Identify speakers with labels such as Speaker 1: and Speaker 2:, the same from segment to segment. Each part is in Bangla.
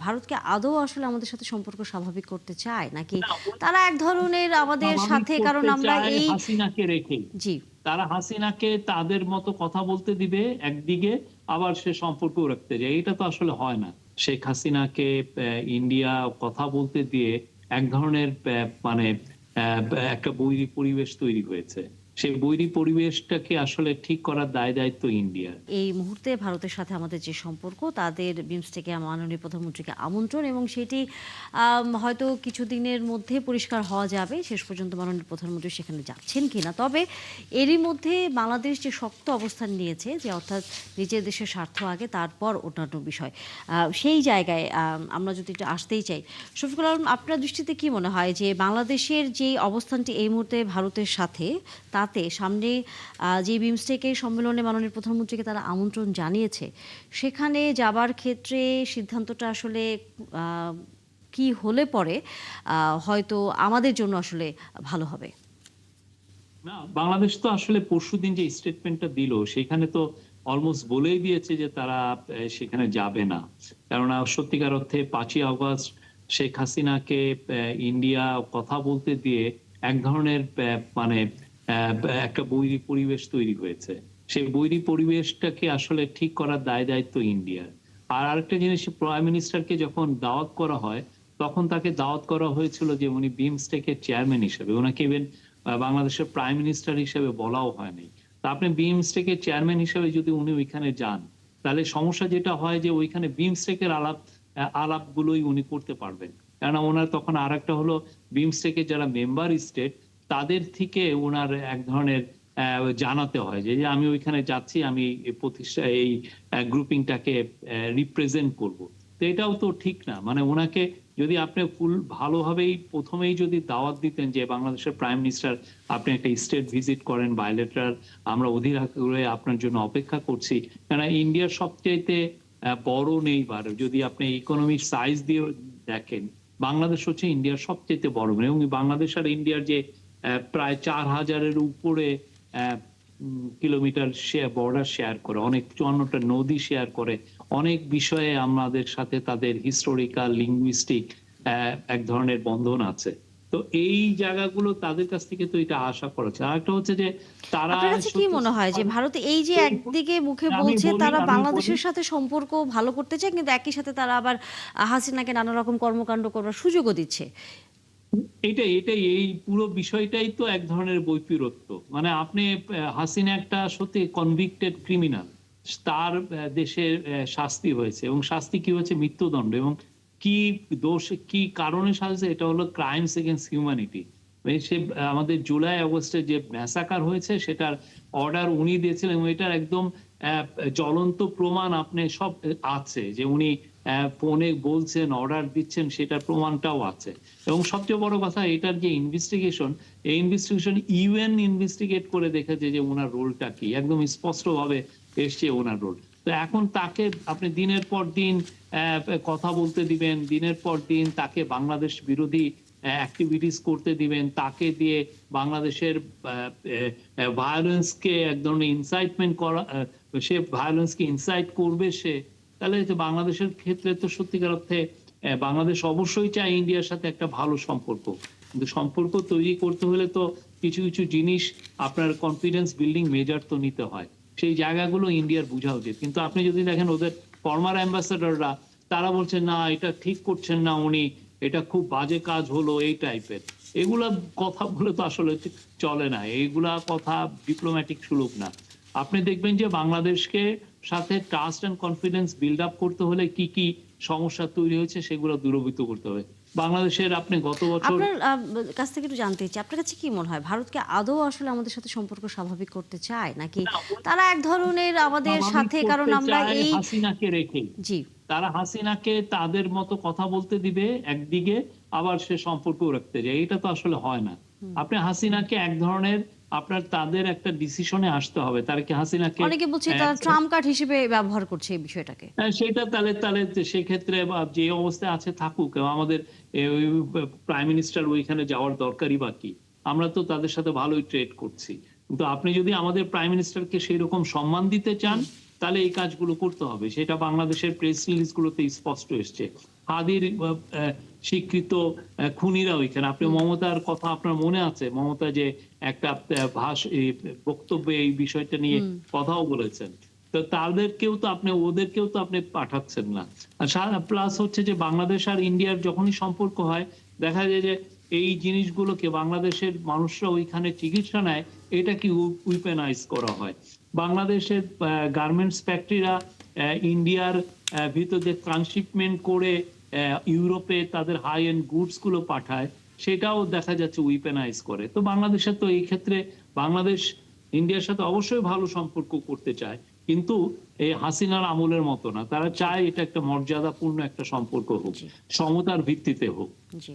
Speaker 1: ভারতকে আদৌ আসলে আমাদের সাথে সম্পর্ক স্বাভাবিক করতে চায় নাকি
Speaker 2: না,
Speaker 1: তারা এক ধরনের আমাদের
Speaker 2: স্বাভাবিক
Speaker 1: সাথে, কারণ
Speaker 2: করতে
Speaker 1: আমরা
Speaker 2: চায়
Speaker 1: এই
Speaker 2: হাসিনাকে রেখেই।
Speaker 1: জি।
Speaker 2: তারা হাসিনাকে তাদের মতো কথা বলতে দিবে একদিকে, আবার সে সম্পর্কও রাখতে যায়। এটা তো আসলে হয় না। শেখ হাসিনাকে ইন্ডিয়া কথা বলতে দিয়ে এক ধরনের মানে একটা বৈরী পরিবেশ তৈরি হয়েছে। সেই বৈরী পরিবেশটাকে আসলে ঠিক করার দায়-দায়িত্ব ইন্ডিয়ার।
Speaker 1: এই মুহূর্তে ভারতের সাথে আমাদের যে সম্পর্ক, তাদের বিমস্টেকে মাননীয় প্রধানমন্ত্রীকে আমন্ত্রণ, এবং সেটি হয়তো কিছুদিনের মধ্যে পরিষ্কার হওয়া যাবে শেষ পর্যন্ত মাননীয় প্রধানমন্ত্রী সেখানে যাচ্ছেন কিনা। তবে এরই মধ্যে বাংলাদেশ যে শক্ত অবস্থান নিয়েছে, যে অর্থাৎ নিজের দেশের স্বার্থ আগে, তারপর অন্যান্য বিষয়, সেই জায়গায় আমরা যদি একটু আসতেই চাই, শফিকুল আলম, আপনার দৃষ্টিতে কি মনে হয় যে বাংলাদেশের যে অবস্থানটি এই মুহূর্তে ভারতের সাথে, তাতে সামনে যে বিমস্টেকের সম্মেলনে মাননীয় প্রধানমন্ত্রীকে তারা আমন্ত্রণ জানিয়েছে, সেখানে যাবার ক্ষেত্রে সিদ্ধান্তটা আসলে আহ, কি হলে পরে হয়তো আমাদের জন্য আসলে ভালো হবে?
Speaker 2: না, বাংলাদেশ তো আসলে পরশুদিন যে স্টেটমেন্টটা দিল সেখানে তো অলমোস্ট বলেই দিয়েছে যে তারা সেখানে যাবে না। কেননা সত্যিকার অর্থে 5ই আগস্ট শেখ হাসিনাকে ইন্ডিয়া কথা বলতে দিয়ে এক ধরনের মানে আহ, একটা বৈরী পরিবেশ তৈরি হয়েছে। সেই বৈরী পরিবেশটাকে আসলে ঠিক করার দায়-দায়িত্ব ইন্ডিয়ার। আর আরেকটা জিনিস, প্রাইম মিনিস্টারকে যখন দাওয়াত করা হয় তখন তাকে দাওয়াত করা হয়েছিল যে উনি বিমস্টেকের চেয়ারম্যান হিসেবে, ওনাকে ইভেন বাংলাদেশের প্রাইম মিনিস্টার হিসেবে বলাও হয়নি। তা আপনি বিমস্টেকের চেয়ারম্যান হিসেবে যদি উনি ওইখানে যান, তাহলে সমস্যা যেটা হয় যে ওইখানে বিমস্টেকের আলাপগুলোই উনি করতে পারবেন। কেননা ওনার তখন আর একটা হলো, বিমস্টেকের যারা মেম্বার স্টেট তাদের থেকে ওনার এক ধরনের জানাতে হয় যে যে আমি ওইখানে যাচ্ছি, আমি এই প্রতিষ্ঠা এই গ্রুপিংটাকে রিপ্রেজেন্ট করব। তো এটাও তো ঠিক না। মানে ওনাকে যদি আপনি ফুল ভালোভাবেই প্রথমেই যদি দাওয়াত দিতেন যে বাংলাদেশের প্রাইম মিনিস্টার, আপনি একটা স্টেট ভিজিট করেন বায়োলেটারাল, আমরা অধীর আগ্রহে আপনার জন্য অপেক্ষা করছি। কেন ইন্ডিয়ার সবচাইতে বড় নেইবার, যদি আপনি ইকোনমিক সাইজ দিয়ে দেখেন, বাংলাদেশ হচ্ছে ইন্ডিয়ার সবচেয়ে বড়, এবং বাংলাদেশ আর ইন্ডিয়ার যে প্রায় 4,000-এর উপরে কিলোমিটার বর্ডার শেয়ার করে, অনেক 54টা নদী শেয়ার করে, অনেক বিষয়ে আমাদের সাথে তাদের হিস্টোরিক্যাল লিঙ্গুইস্টিক এক ধরনের বন্ধন আছে। তো এই জায়গাগুলো তাদের কাছ থেকে তো এটা আশা করা যায়। আরেকটা হচ্ছে যে তারা
Speaker 1: আপনার কাছে কি
Speaker 2: সত্যি
Speaker 1: মনে হয় যে ভারত এই যে
Speaker 2: তৈরি
Speaker 1: একদিকে মুখে
Speaker 2: আমি
Speaker 1: বলছে
Speaker 2: বলি
Speaker 1: তারা
Speaker 2: আমি বলি
Speaker 1: বাংলাদেশের সাথে সম্পর্ক ভালো করতে চায়, কিন্তু একই সাথে তারা আবার হাসিনাকে নানা রকম কর্মকাণ্ড করার সুযোগও দিচ্ছে?
Speaker 2: এটাই এটাই এই পুরো বিষয়টাই তো এক ধরনের বৈপরীত্য। মানে আপনি হাসিনা একটা সত্যি কনভিক্টেড ক্রিমিনাল। তার দেশের শাস্তি হয়েছে, এবং শাস্তি কি হয়েছে? মৃত্যুদণ্ড। এবং কি দোষ, কি কারণে শাস্তি? এটা হলো ক্রাইমস এগেইনস্ট হিউম্যানিটি। সে আমাদের জুলাই আগস্টে যে ম্যাসাকার হয়েছে সেটার অর্ডার উনি দিয়েছিলেন, এবং এটার একদম জ্বলন্ত প্রমাণ আপনি সব আছে, যে উনি ফোনে বলছেন, অর্ডার দিচ্ছেন, সেটার প্রমাণটাও আছে। এবং সবচেয়ে বড় কথা, এটার যে ইনভেস্টিগেশন, এই ইনভেস্টিগেশন ইউএন ইনভেস্টিগেট করে দেখেছে যে ওনার রোলটা কি, একদম স্পষ্ট ভাবে এসছে ওনার রোল। তো এখন তাকে আপনি দিনের পর দিন কথা বলতে দিবেন, দিনের পর দিন তাকে বাংলাদেশ বিরোধী অ্যাক্টিভিটিস করতে দিবেন, তাকে দিয়ে বাংলাদেশের ভায়োলেন্সকে এক ধরনের ইনসাইটমেন্ট করা, সে ভায়োলেন্সকে ইনসাইট করবে সে, তাহলে তো বাংলাদেশের ক্ষেত্রে তো সত্যিকার অর্থে বাংলাদেশ অবশ্যই চায় ইন্ডিয়ার সাথে একটা ভালো সম্পর্ক। কিন্তু সম্পর্ক তৈরি করতে হলে তো কিছু কিছু জিনিস, আপনার কনফিডেন্স বিল্ডিং মেজার তো নিতে হয়। সেই জায়গাগুলো ইন্ডিয়ার বোঝা উচিত। কিন্তু আপনি যদি দেখেন ওদের ফর্মার অ্যাম্বাসেডররা, তারা বলছেন না এটা ঠিক করছেন না উনি, এটা খুব বাজে কাজ হলো, এই টাইপের এগুলা কথা বলে তো আসলে চলে না। এইগুলা কথা ডিপ্লোম্যাটিক সুলভ না। আপনি দেখবেন যে বাংলাদেশকে সাথে trust and confidence build up করতে হলে কি কি সমস্যা তৈরি হয়েছে সেগুলো দূরীভূত করতে হবে। বাংলাদেশের আপনি গত বছর
Speaker 1: আপনার কাছ থেকে একটু জানতে চাই, আপনার কাছে কি মনে হয় ভারতকে আদৌ আসলে আমাদের সাথে সম্পর্ক স্বাভাবিক করতে চায় নাকি
Speaker 2: না,
Speaker 1: তারা এক ধরনের আমাদের
Speaker 2: স্বাভাবিক
Speaker 1: সাথে, কারণ
Speaker 2: করতে
Speaker 1: আমরা
Speaker 2: চায়
Speaker 1: এই
Speaker 2: হাসিনাকে রেখেই।
Speaker 1: জি।
Speaker 2: তারা হাসিনাকে তাদের মতো কথা বলতে দিবে একদিকে, আবার সে সম্পর্কও রাখতে যায়। এটা তো আসলে হয় না। আপনি হাসিনাকে এক ধরনের, আপনার তাদের একটা ডিসিশনে আসতে হবে। তারা কি হাসিনাকে
Speaker 1: অনেকে বলছে তারা ট্রাম্প কার্ড হিসেবে ব্যবহার করছে এই বিষয়টাকে।
Speaker 2: সেটা তাহলে তাহলে সেক্ষেত্রে যে অবস্থায় আছে থাকুক। আমাদের প্রাইম মিনিস্টার ওইখানে যাওয়ার দরকারই বা কি? আমরা তো তাদের সাথে ভালোই ট্রেড করছি। কিন্তু আপনি যদি আমাদের প্রাইম মিনিস্টারকে সেই রকম সম্মান দিতে চান, তাহলে এই কাজগুলো করতে হবে। সেটা বাংলাদেশের প্রেস রিলিজ গুলোতে স্পষ্ট এসছে। হাদির স্বীকৃত খুনিরা ওইখানে। আপনি মমতার কথা আপনার মনে আছে, মমতা যে একটা বক্তব্যে এই বিষয়টা নিয়ে কথাও বলেছেন। তো তাদেরকেও তো আপনি, ওদেরকেও তো আপনি পাঠাচ্ছেন না। আর প্লাস হচ্ছে যে বাংলাদেশ আর ইন্ডিয়ার যখনই সম্পর্ক হয়, দেখা যায় যে এই জিনিসগুলোকে বাংলাদেশের মানুষরা ওইখানে চিকিৎসা নেয়, এটা কি উইপেনাইজ করা হয়। বাংলাদেশের গার্মেন্টস ফ্যাক্টরিরা ইন্ডিয়ার ভিতর যে ট্রান্সশিপমেন্ট করে ইউরোপে তাদের হাই এন্ড গুডস গুলো পাঠায়, সেটাও দেখা যাচ্ছে উইপেনাইজ করে। তো বাংলাদেশের তো এই ক্ষেত্রে, বাংলাদেশ ইন্ডিয়ার সাথে অবশ্যই ভালো সম্পর্ক করতে চায়, কিন্তু এই হাসিনার আমলের মতো না। তারা চায় এটা একটা মর্যাদাপূর্ণ একটা সম্পর্ক হোক, সমতার ভিত্তিতে হোক।
Speaker 1: জি,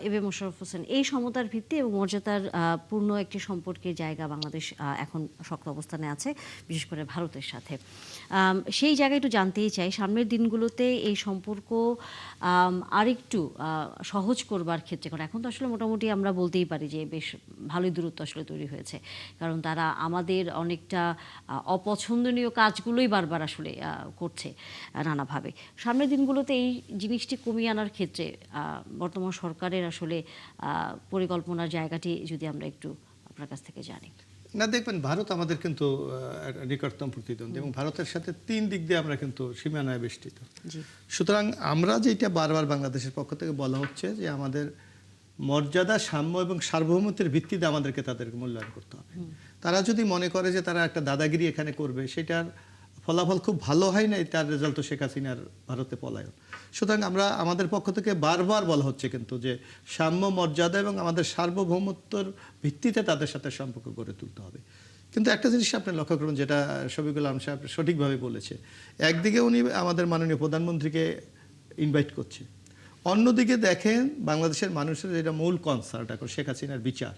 Speaker 1: এবে মোশাররফ হোসেন, এই সমতার ভিত্তি এবং মর্যাদার পূর্ণ একটি সম্পর্কের জায়গা বাংলাদেশ এখন শক্ত অবস্থানে আছে, বিশেষ করে ভারতের সাথে। সেই জায়গায় একটু জানতেই চাই, সামনের দিনগুলোতে এই সম্পর্ক আরেকটু সহজ করবার ক্ষেত্রে, কারণ এখন তো আসলে মোটামুটি আমরা বলতেই পারি যে বেশ ভালোই দূরত্ব আসলে তৈরি হয়েছে, কারণ তারা আমাদের অনেকটা অপছন্দনীয় কাজগুলোই বারবার আসলে করছে নানাভাবে। সামনের দিনগুলোতে এই জিনিসটি কমিয়ে আনার ক্ষেত্রে বর্তমান সরকারের আসলে পরিকল্পনার জায়গাটি যদি আমরা একটু আপনার কাছ থেকে জানি।
Speaker 3: না, দেখবেন ভারত আমাদের কিন্তু নিকটতম প্রতিদ্বন্দ্বী এবং ভারতের সাথে 3 দিক দিয়ে আমরা কিন্তু সীমানায় বেষ্টিত। সুতরাং আমরা যেটা বারবার বাংলাদেশের পক্ষ থেকে বলা হচ্ছে যে আমাদের মর্যাদা, সাম্য এবং সার্বভৌমত্বের ভিত্তিতে আমাদেরকে তাদেরকে মূল্যায়ন করতে হবে। তারা যদি মনে করে যে তারা একটা দাদাগিরি এখানে করবে, সেটার ফলাফল খুব ভালো হয় নাই, তার রেজাল্ট তো শেখ হাসিনার ভারতে পলায়ন। সুতরাং আমরা আমাদের পক্ষ থেকে বারবার বলা হচ্ছে কিন্তু যে সাম্য, মর্যাদা এবং আমাদের সার্বভৌমত্বর ভিত্তিতে তাদের সাথে সম্পর্ক গড়ে তুলতে হবে। কিন্তু একটা জিনিস আপনি লক্ষ্য করুন, যেটা শফিকুল আলম সাহেব সঠিকভাবে বলেছে, একদিকে উনি আমাদের মাননীয় প্রধানমন্ত্রীকে ইনভাইট করছে, অন্যদিকে দেখেন বাংলাদেশের মানুষের যেটা মূল কনসার্ন এখন শেখ হাসিনার বিচার,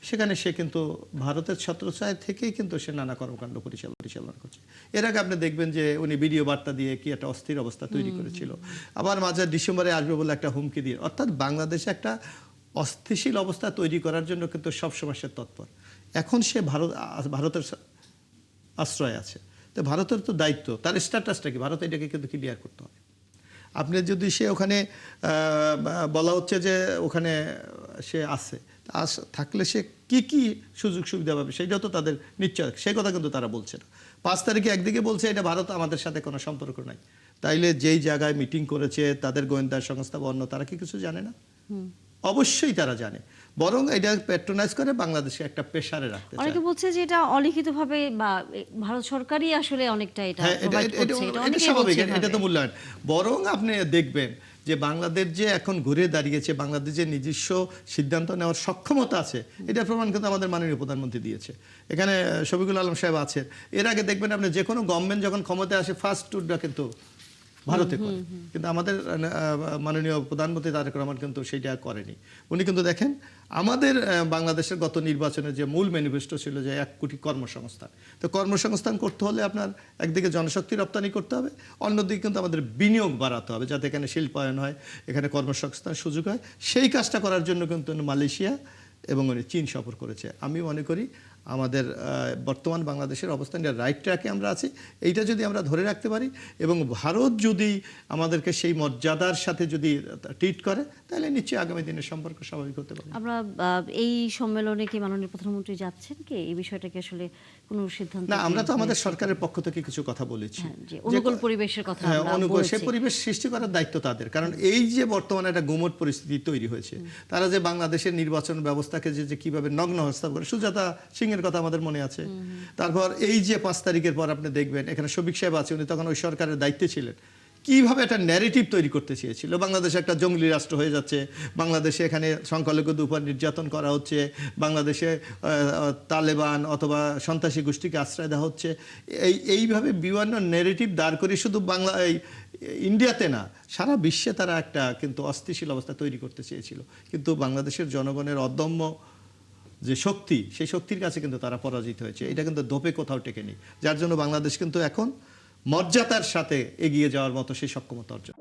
Speaker 3: সেখানে সে কিন্তু ভারতের ছত্রছায়া থেকেই কিন্তু সে নানা কর্মকাণ্ড পরিচালনা করছে। এর আগে আপনি দেখবেন যে উনি ভিডিও বার্তা দিয়ে কি একটা অস্থির অবস্থা তৈরি করেছিল, আবার মাঝে ডিসেম্বরে আসবে বলে একটা হুমকি দিয়ে, অর্থাৎ বাংলাদেশে একটা অস্থিতিশীল অবস্থা তৈরি করার জন্য কিন্তু সবসময় সে তৎপর। এখন সে ভারতের আশ্রয় আছে, তো ভারতের তো দায়িত্ব, তার স্ট্যাটাসটা কি, ভারত এটাকে কিন্তু ক্লিয়ার করতে হবে। আপনি যদি সে ওখানে বলা হচ্ছে যে ওখানে সে আছে, থাকলে সে কি কি সুযোগ সুবিধা পাবে সেটাও তো তাদের নিশ্চয়, সেই কথা কিন্তু তারা বলছে না। 5 তারিখে একদিকে বলছে এটা ভারত আমাদের সাথে কোনো সম্পর্ক নাই, তাইলে যেই জায়গায় মিটিং করেছে তাদের গোয়েন্দা সংস্থা বা অন্য, তারা কি কিছু জানে না? অবশ্যই তারা জানে, বরং এটা প্যাট্রোনাইজ করে বাংলাদেশে একটা প্রেসারে রাখতে চায়।
Speaker 1: অনেকে বলছে যে এটা অলিখিতভাবে বা ভারত সরকারই আসলে অনেকটা এটা প্রোভাইড করছে, এটা অনেকেই
Speaker 3: স্বাভাবিক,
Speaker 1: বলছে
Speaker 3: এটা তো মূল্যায়ন। বরং আপনি দেখবেন যে বাংলাদেশ যে এখন ঘুরে দাঁড়িয়েছে, বাংলাদেশ যে নিজস্ব সিদ্ধান্ত নেওয়ার সক্ষমতা আছে, এটার প্রমাণ কিন্তু আমাদের মাননীয় প্রধানমন্ত্রী দিয়েছে। এখানে শফিকুল আলম সাহেব আছেন, এর আগে দেখবেন আপনি যে কোনো গভর্নমেন্ট যখন ক্ষমতায় আসে ফার্স্ট ট্যুরটা কিন্তু ভারতে করে, কিন্তু আমাদের মাননীয় প্রধানমন্ত্রী তারেক রহমান কিন্তু সেটা করেনি। উনি কিন্তু দেখেন আমাদের বাংলাদেশের গত নির্বাচনের যে মূল ম্যানিফেস্টো ছিল যে 1 কোটি কর্মসংস্থান, তো কর্মসংস্থান করতে হলে আপনার একদিকে জনশক্তি রপ্তানি করতে হবে, অন্যদিকে কিন্তু আমাদের বিনিয়োগ বাড়াতে হবে, যাতে এখানে শিল্পায়ন হয়, এখানে কর্মসংস্থান সুযোগ হয়। সেই কাজটা করার জন্য কিন্তু মালয়েশিয়া এবং চীন সফর করেছে। আমি মনে করি আমাদের বর্তমান বাংলাদেশের অবস্থান রাইট ট্র্যাকে আমরা আছি, এইটা যদি আমরা ধরে রাখতে পারি এবং ভারত যদি আমাদেরকে সেই মর্যাদার সাথে যদি ট্রিট করে, তাহলে নিশ্চয়ই আগামী দিনের সম্পর্ক স্বাভাবিক হতে পারে।
Speaker 1: আমরা এই সম্মেলনে কি মাননীয় প্রধানমন্ত্রী যাচ্ছেন কি এই বিষয়টাকে আসলে কোনো সিদ্ধান্ত?
Speaker 3: না, আমরা তো আমাদের সরকারের পক্ষ থেকে কিছু কথা বলেছি,
Speaker 1: অনুকূল পরিবেশের কথা
Speaker 3: অনুকূল সেই পরিবেশ সৃষ্টি করার দায়িত্ব তাদের। কারণ এই যে বর্তমানে একটা গুমট পরিস্থিতি তৈরি হয়েছে, তারা যে বাংলাদেশের নির্বাচন ব্যবস্থাকে যে কিভাবে নগ্ন হস্তাব করে, সুজাতা সিং এর কথা আমাদের মনে আছে। তারপর এই যে 5 তারিখের পর আপনি দেখবেন এখানে শফিক সাহেব আছে, উনি তখন ওই সরকারের দায়িত্বে ছিলেন, কিভাবে একটা ন্যারেটিভ তৈরি করতে চেয়েছিল, বাংলাদেশ একটা জঙ্গলি রাষ্ট্র হয়ে যাচ্ছে, বাংলাদেশে এখানে সংখ্যালঘুদের উপর নির্যাতন করা হচ্ছে, বাংলাদেশে তালেবান অথবা সন্ত্রাসী গোষ্ঠীকে আশ্রয় দেওয়া হচ্ছে, এইভাবে বিভিন্ন ন্যারেটিভ দাঁড় করে শুধু ইন্ডিয়াতে না, সারা বিশ্বে তারা একটা কিন্তু অস্থিতিশীল অবস্থা তৈরি করতে চেয়েছিল। কিন্তু বাংলাদেশের জনগণের অদম্য যে শক্তি, সেই শক্তির কাছে কিন্তু তারা পরাজিত হয়েছে। এটা কিন্তু দোপে কোথাও টেকেনি, যার জন্য বাংলাদেশ কিন্তু এখন মর্যাদার সাথে এগিয়ে যাওয়ার মতো সেই সক্ষমতা অর্জন।